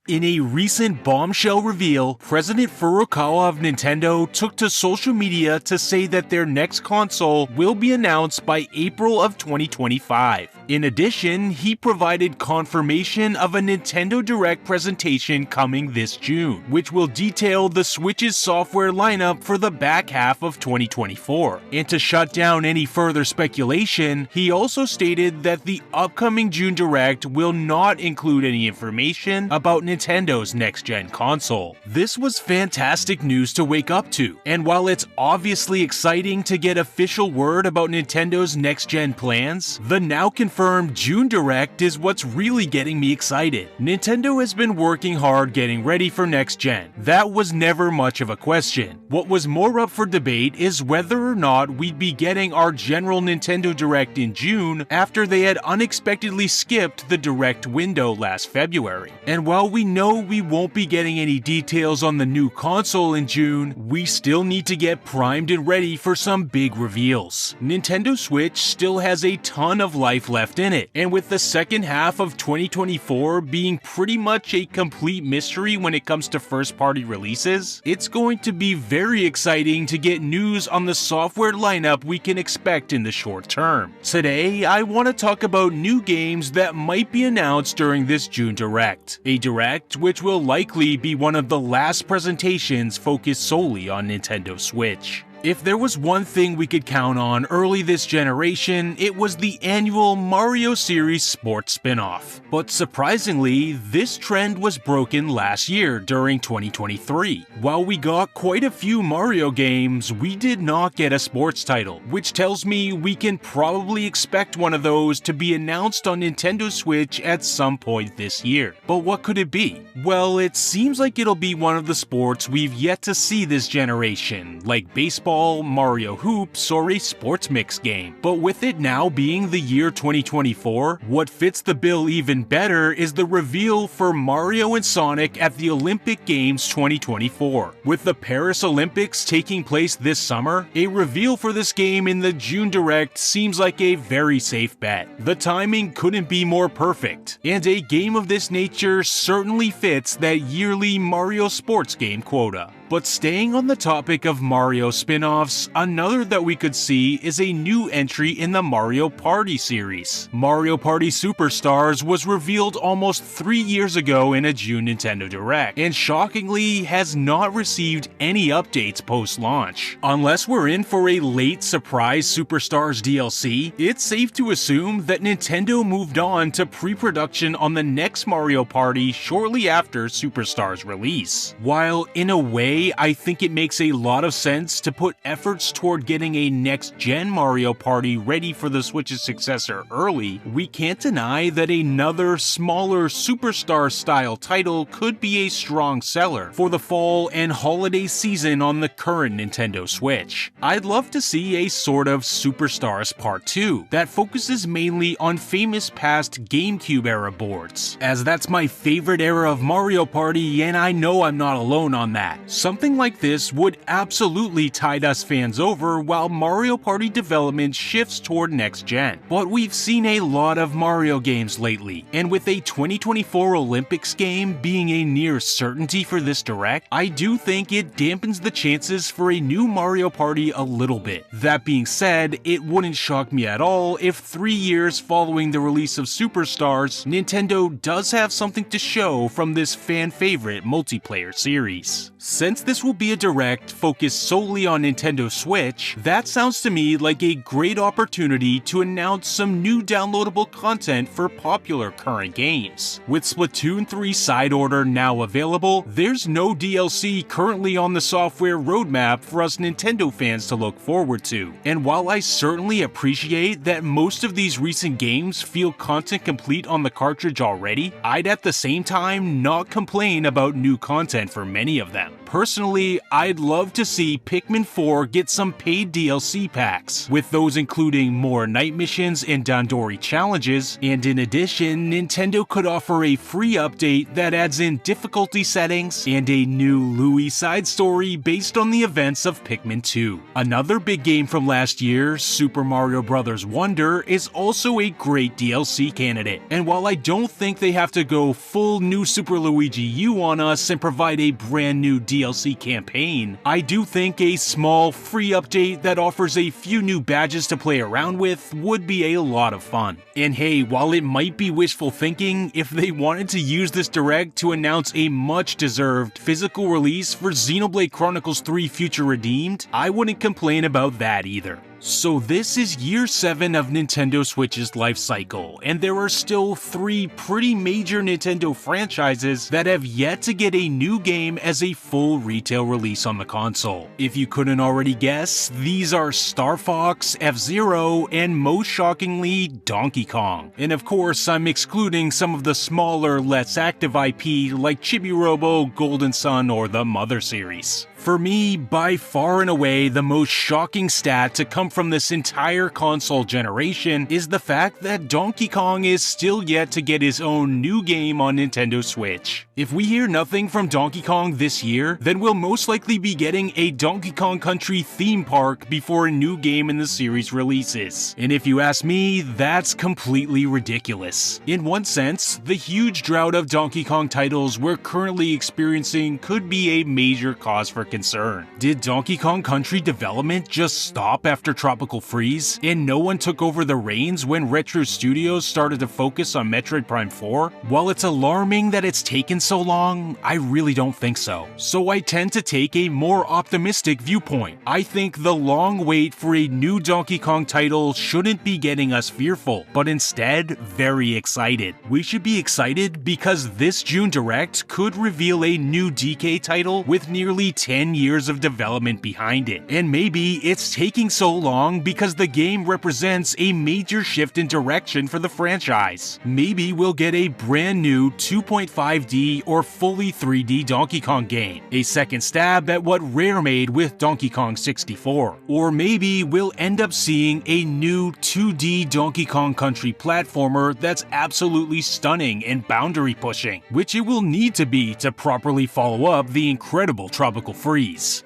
In a recent bombshell reveal, President Furukawa of Nintendo took to social media to say that their next console will be announced by April of 2025. In addition, he provided confirmation of a Nintendo Direct presentation coming this June, which will detail the Switch's software lineup for the back half of 2024. And to shut down any further speculation, he also stated that the upcoming June Direct will not include any information about Nintendo's next-gen console. This was fantastic news to wake up to, and while it's obviously exciting to get official word about Nintendo's next-gen plans, the now confirmed June Direct is what's really getting me excited. Nintendo has been working hard getting ready for next-gen. That was never much of a question. What was more up for debate is whether or not we'd be getting our general Nintendo Direct in June after they had unexpectedly skipped the Direct window last February. And while we know we won't be getting any details on the new console in June, we still need to get primed and ready for some big reveals. Nintendo Switch still has a ton of life left in it, and with the second half of 2024 being pretty much a complete mystery when it comes to first-party releases, it's going to be very exciting to get news on the software lineup we can expect in the short term. Today, I want to talk about new games that might be announced during this June Direct. A Direct which will likely be one of the last presentations focused solely on Nintendo Switch. If there was one thing we could count on early this generation, it was the annual Mario series sports spin-off. But surprisingly, this trend was broken last year during 2023. While we got quite a few Mario games, we did not get a sports title, which tells me we can probably expect one of those to be announced on Nintendo Switch at some point this year. But what could it be? Well, it seems like it'll be one of the sports we've yet to see this generation, like baseball, Mario Hoops, or a sports mix game. But with it now being the year 2024, what fits the bill even better is the reveal for Mario and Sonic at the Olympic Games 2024. With the Paris Olympics taking place this summer, a reveal for this game in the June Direct seems like a very safe bet. The timing couldn't be more perfect, and a game of this nature certainly fits that yearly Mario sports game quota. But staying on the topic of Mario spin-offs, another that we could see is a new entry in the Mario Party series. Mario Party Superstars was revealed almost 3 years ago in a June Nintendo Direct, and shockingly has not received any updates post-launch. Unless we're in for a late surprise Superstars DLC, it's safe to assume that Nintendo moved on to pre-production on the next Mario Party shortly after Superstars release. While in a way, I think it makes a lot of sense to put efforts toward getting a next-gen Mario Party ready for the Switch's successor early, we can't deny that another, smaller Superstar-style title could be a strong seller for the fall and holiday season on the current Nintendo Switch. I'd love to see a sort of Superstars Part 2 that focuses mainly on famous past GameCube-era boards, as that's my favorite era of Mario Party, and I know I'm not alone on that. Something like this would absolutely tide us fans over while Mario Party development shifts toward next gen. But we've seen a lot of Mario games lately, and with a 2024 Olympics game being a near certainty for this Direct, I do think it dampens the chances for a new Mario Party a little bit. That being said, it wouldn't shock me at all if 3 years following the release of Superstars, Nintendo does have something to show from this fan-favorite multiplayer series. Since this will be a Direct focused solely on Nintendo Switch, that sounds to me like a great opportunity to announce some new downloadable content for popular current games. With Splatoon 3 Side Order now available, there's no DLC currently on the software roadmap for us Nintendo fans to look forward to. And while I certainly appreciate that most of these recent games feel content complete on the cartridge already, I'd at the same time not complain about new content for many of them. Personally, Personally, I'd love to see Pikmin 4 get some paid DLC packs, with those including more night missions and Dandori challenges, and in addition, Nintendo could offer a free update that adds in difficulty settings and a new Louis side story based on the events of Pikmin 2. Another big game from last year, Super Mario Bros. Wonder, is also a great DLC candidate, and while I don't think they have to go full new Super Luigi U on us and provide a brand new DLC campaign, I do think a small free update that offers a few new badges to play around with would be a lot of fun. And hey, while it might be wishful thinking, if they wanted to use this direct to announce a much deserved physical release for Xenoblade Chronicles 3 Future Redeemed, I wouldn't complain about that either. So this is year 7 of Nintendo Switch's life cycle, and there are still 3 pretty major Nintendo franchises that have yet to get a new game as a full retail release on the console. If you couldn't already guess, these are Star Fox, F-Zero, and most shockingly, Donkey Kong. And of course, I'm excluding some of the smaller, less active IP like Chibi Robo, Golden Sun, or the Mother series. For me, by far and away, the most shocking stat to come from this entire console generation is the fact that Donkey Kong is still yet to get his own new game on Nintendo Switch. If we hear nothing from Donkey Kong this year, then we'll most likely be getting a Donkey Kong Country theme park before a new game in the series releases. And if you ask me, that's completely ridiculous. In one sense, the huge drought of Donkey Kong titles we're currently experiencing could be a major cause for concern. Did Donkey Kong Country development just stop after Tropical Freeze, and no one took over the reins when Retro Studios started to focus on Metroid Prime 4? While it's alarming that it's taken so long, I really don't think so. So I tend to take a more optimistic viewpoint. I think the long wait for a new Donkey Kong title shouldn't be getting us fearful, but instead very excited. We should be excited because this June Direct could reveal a new DK title with nearly 10 years of development behind it. And maybe it's taking so long because the game represents a major shift in direction for the franchise. Maybe we'll get a brand new 2.5D or fully 3D Donkey Kong game, a second stab at what Rare made with Donkey Kong 64. Or maybe we'll end up seeing a new 2D Donkey Kong Country platformer that's absolutely stunning and boundary pushing, which it will need to be to properly follow up the incredible Tropical Freeze.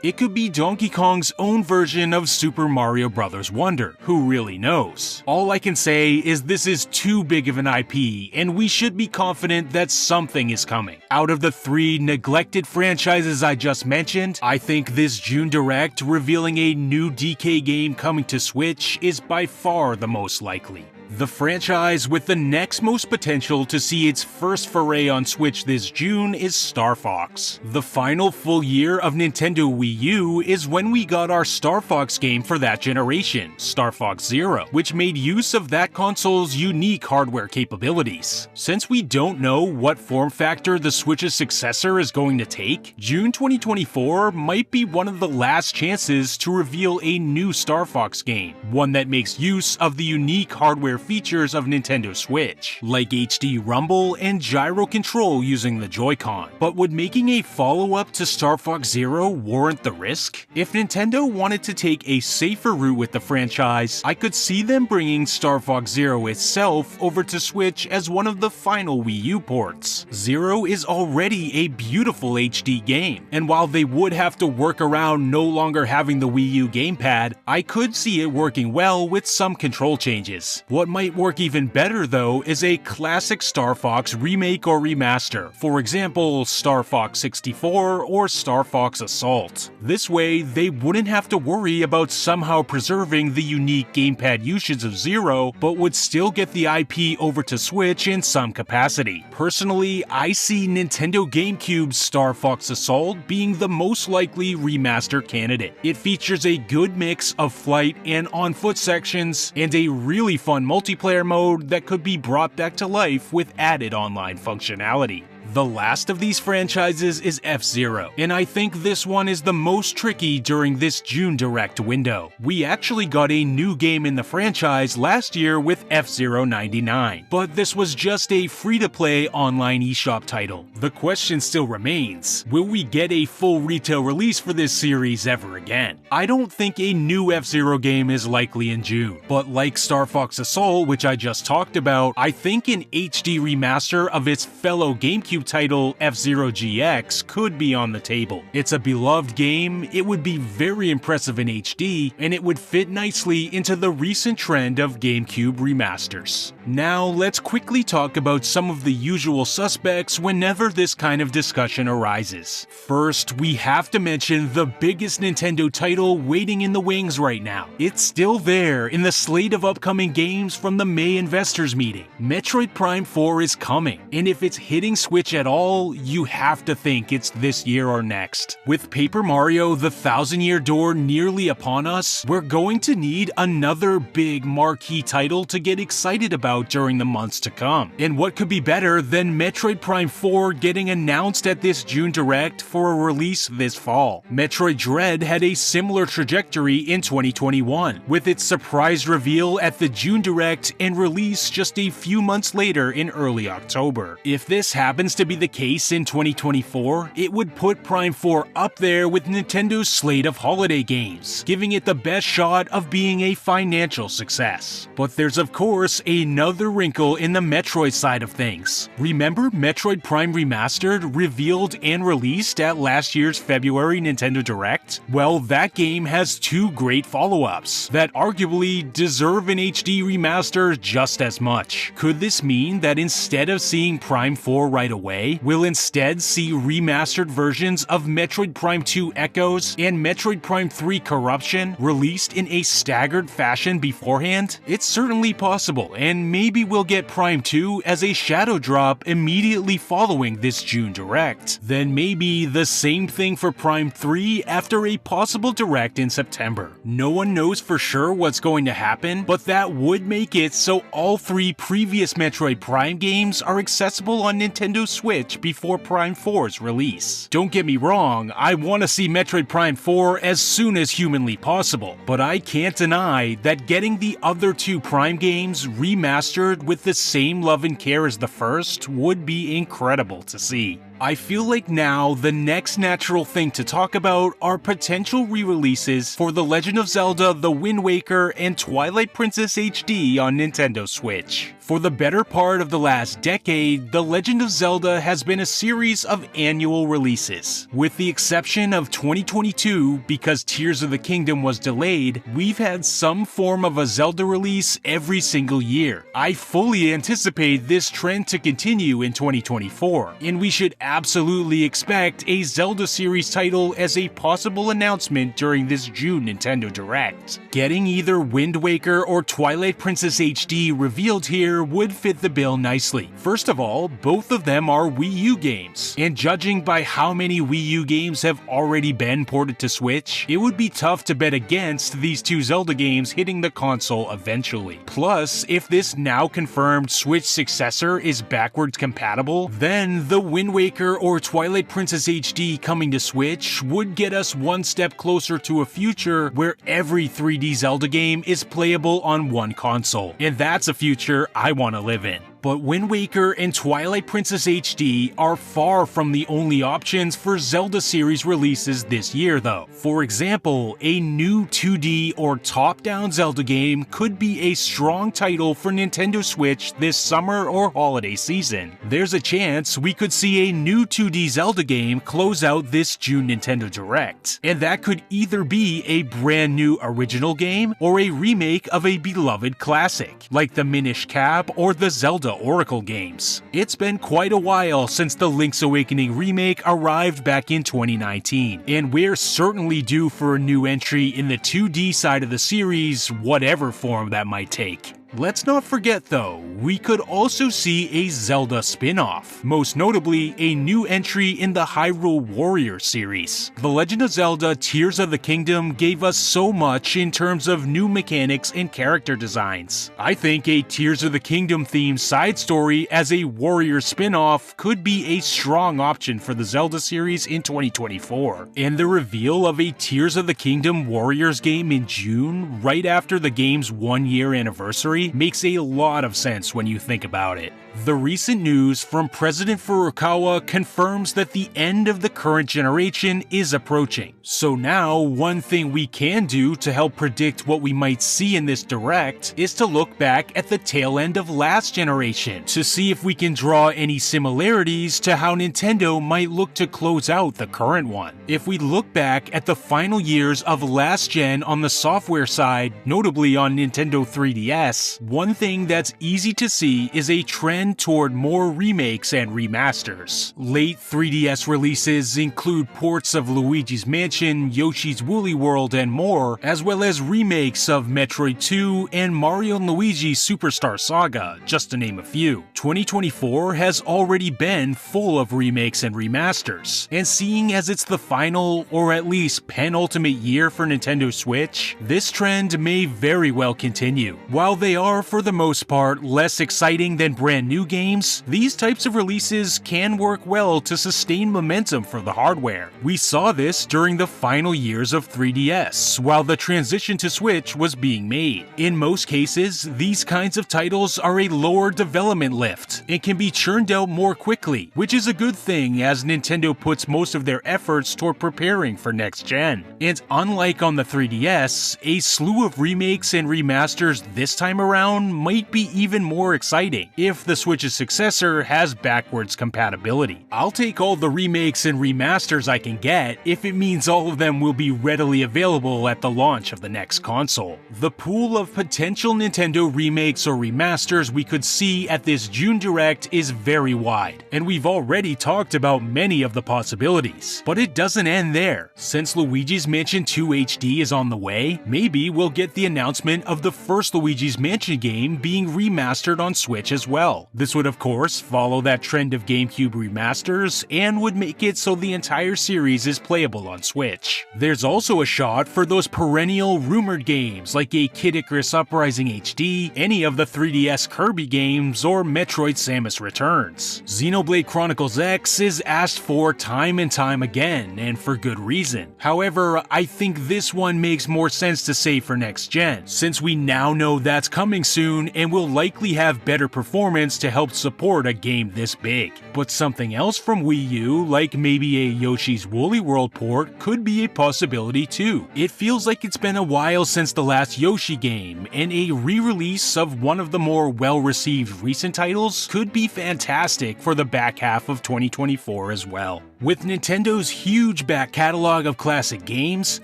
It could be Donkey Kong's own version of Super Mario Bros. Wonder, who really knows? All I can say is this is too big of an IP, and we should be confident that something is coming. Out of the 3 neglected franchises I just mentioned, I think this June Direct revealing a new DK game coming to Switch is by far the most likely. The franchise with the next most potential to see its first foray on Switch this June is Star Fox. The final full year of Nintendo Wii U is when we got our Star Fox game for that generation, Star Fox Zero, which made use of that console's unique hardware capabilities. Since we don't know what form factor the Switch's successor is going to take, June 2024 might be one of the last chances to reveal a new Star Fox game, one that makes use of the unique hardware features of Nintendo Switch, like HD rumble and gyro control using the Joy-Con. But would making a follow-up to Star Fox Zero warrant the risk? If Nintendo wanted to take a safer route with the franchise, I could see them bringing Star Fox Zero itself over to Switch as one of the final Wii U ports. Zero is already a beautiful HD game, and while they would have to work around no longer having the Wii U gamepad, I could see it working well with some control changes. What might work even better though is a classic Star Fox remake or remaster, for example Star Fox 64 or Star Fox Assault. This way they wouldn't have to worry about somehow preserving the unique gamepad usage of Zero, but would still get the IP over to Switch in some capacity. Personally, I see Nintendo GameCube's Star Fox Assault being the most likely remaster candidate. It features a good mix of flight and on-foot sections, and a really fun multiplayer mode that could be brought back to life with added online functionality. The last of these franchises is F-Zero, and I think this one is the most tricky during this June Direct window. We actually got a new game in the franchise last year with F-Zero 99, but this was just a free-to-play online eShop title. The question still remains, will we get a full retail release for this series ever again? I don't think a new F-Zero game is likely in June, but like Star Fox Assault, which I just talked about, I think an HD remaster of its fellow GameCube title F-Zero GX could be on the table. It's a beloved game, it would be very impressive in HD, and it would fit nicely into the recent trend of GameCube remasters. Now let's quickly talk about some of the usual suspects whenever this kind of discussion arises. First, we have to mention the biggest Nintendo title waiting in the wings right now. It's still there in the slate of upcoming games from the May investors meeting. Metroid Prime 4 is coming, and if it's hitting Switch at all, you have to think it's this year or next. With Paper Mario: The Thousand-Year Door nearly upon us, we're going to need another big marquee title to get excited about during the months to come. And what could be better than Metroid Prime 4 getting announced at this June Direct for a release this fall? Metroid Dread had a similar trajectory in 2021, with its surprise reveal at the June Direct and release just a few months later in early October. If this happens to be the case in 2024, it would put Prime 4 up there with Nintendo's slate of holiday games, giving it the best shot of being a financial success. But there's of course another wrinkle in the Metroid side of things. Remember Metroid Prime Remastered revealed and released at last year's February Nintendo Direct? Well, that game has two great follow-ups that arguably deserve an HD remaster just as much. Could this mean that instead of seeing Prime 4 right away, we'll instead see remastered versions of Metroid Prime 2 Echoes and Metroid Prime 3 Corruption released in a staggered fashion beforehand? It's certainly possible, and maybe we'll get Prime 2 as a shadow drop immediately following this June Direct. Then maybe the same thing for Prime 3 after a possible Direct in September. No one knows for sure what's going to happen, but that would make it so all three previous Metroid Prime games are accessible on Nintendo Switch before Prime 4's release. Don't get me wrong, I want to see Metroid Prime 4 as soon as humanly possible, but I can't deny that getting the other two Prime games remastered with the same love and care as the first would be incredible to see. I feel like now the next natural thing to talk about are potential re-releases for The Legend of Zelda, The Wind Waker, and Twilight Princess HD on Nintendo Switch. For the better part of the last decade, The Legend of Zelda has been a series of annual releases. With the exception of 2022, because Tears of the Kingdom was delayed, we've had some form of a Zelda release every single year. I fully anticipate this trend to continue in 2024, and we should absolutely expect a Zelda series title as a possible announcement during this June Nintendo Direct. Getting either Wind Waker or Twilight Princess HD revealed here would fit the bill nicely. First of all, both of them are Wii U games, and judging by how many Wii U games have already been ported to Switch, it would be tough to bet against these two Zelda games hitting the console eventually. Plus, if this now confirmed Switch successor is backwards compatible, then the Wind Waker or Twilight Princess HD coming to Switch would get us one step closer to a future where every 3D Zelda game is playable on one console, and that's a future I want to live in. But Wind Waker and Twilight Princess HD are far from the only options for Zelda series releases this year though. For example, a new 2D or top-down Zelda game could be a strong title for Nintendo Switch this summer or holiday season. There's a chance we could see a new 2D Zelda game close out this June Nintendo Direct, and that could either be a brand new original game or a remake of a beloved classic, like the Minish Cap or the Zelda Oracle games. It's been quite a while since the Link's Awakening remake arrived back in 2019, and we're certainly due for a new entry in the 2D side of the series, whatever form that might take. Let's not forget though, we could also see a Zelda spin-off, most notably a new entry in the Hyrule Warriors series. The Legend of Zelda Tears of the Kingdom gave us so much in terms of new mechanics and character designs. I think a Tears of the Kingdom themed side story as a Warriors spin-off could be a strong option for the Zelda series in 2024. And the reveal of a Tears of the Kingdom Warriors game in June, right after the game's 1-year anniversary, makes a lot of sense when you think about it. The recent news from President Furukawa confirms that the end of the current generation is approaching. So now, one thing we can do to help predict what we might see in this direct is to look back at the tail end of last generation to see if we can draw any similarities to how Nintendo might look to close out the current one. If we look back at the final years of last gen on the software side, notably on Nintendo 3DS, one thing that's easy to see is a trend toward more remakes and remasters. Late 3DS releases include ports of Luigi's Mansion, Yoshi's Woolly World, and more, as well as remakes of Metroid 2 and Mario & Luigi Superstar Saga, just to name a few. 2024 has already been full of remakes and remasters, and seeing as it's the final, or at least penultimate year for Nintendo Switch, this trend may very well continue. While they are, for the most part, less exciting than brand new games, these types of releases can work well to sustain momentum for the hardware. We saw this during the final years of 3DS, while the transition to Switch was being made. In most cases, these kinds of titles are a lower development lift and can be churned out more quickly, which is a good thing as Nintendo puts most of their efforts toward preparing for next gen. And unlike on the 3DS, a slew of remakes and remasters this time around might be even more exciting if the Switch's successor has backwards compatibility. I'll take all the remakes and remasters I can get if it means all of them will be readily available at the launch of the next console. The pool of potential Nintendo remakes or remasters we could see at this June Direct is very wide, and we've already talked about many of the possibilities. But it doesn't end there. Since Luigi's Mansion 2 HD is on the way, maybe we'll get the announcement of the first Luigi's Mansion game being remastered on Switch as well. This would of course follow that trend of GameCube remasters and would make it so the entire series is playable on Switch. There's also a shot for those perennial rumored games like a Kid Icarus Uprising HD, any of the 3DS Kirby games, or Metroid Samus Returns. Xenoblade Chronicles X is asked for time and time again, and for good reason. However, I think this one makes more sense to say for next gen, since we now know that's coming soon and will likely have better performance to help support a game this big. But something else from Wii U, like maybe a Yoshi's Woolly World port, could be a possibility too. It feels like it's been a while since the last Yoshi game, and a re-release of one of the more well-received recent titles could be fantastic for the back half of 2024 as well. With Nintendo's huge back catalog of classic games,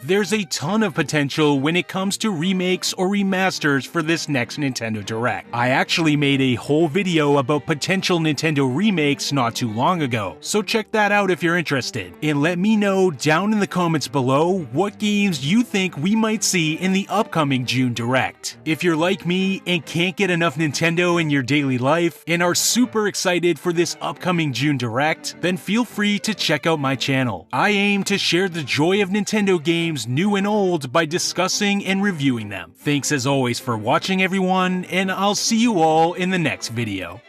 there's a ton of potential when it comes to remakes or remasters for this next Nintendo Direct. I actually made a whole video about potential Nintendo remakes not too long ago, so check that out if you're interested. And let me know down in the comments below what games you think we might see in the upcoming June Direct. If you're like me and can't get enough Nintendo in your daily life and are super excited for this upcoming June Direct, then feel free to check out my channel. I aim to share the joy of Nintendo games new and old by discussing and reviewing them. Thanks as always for watching everyone, and I'll see you all in the next video.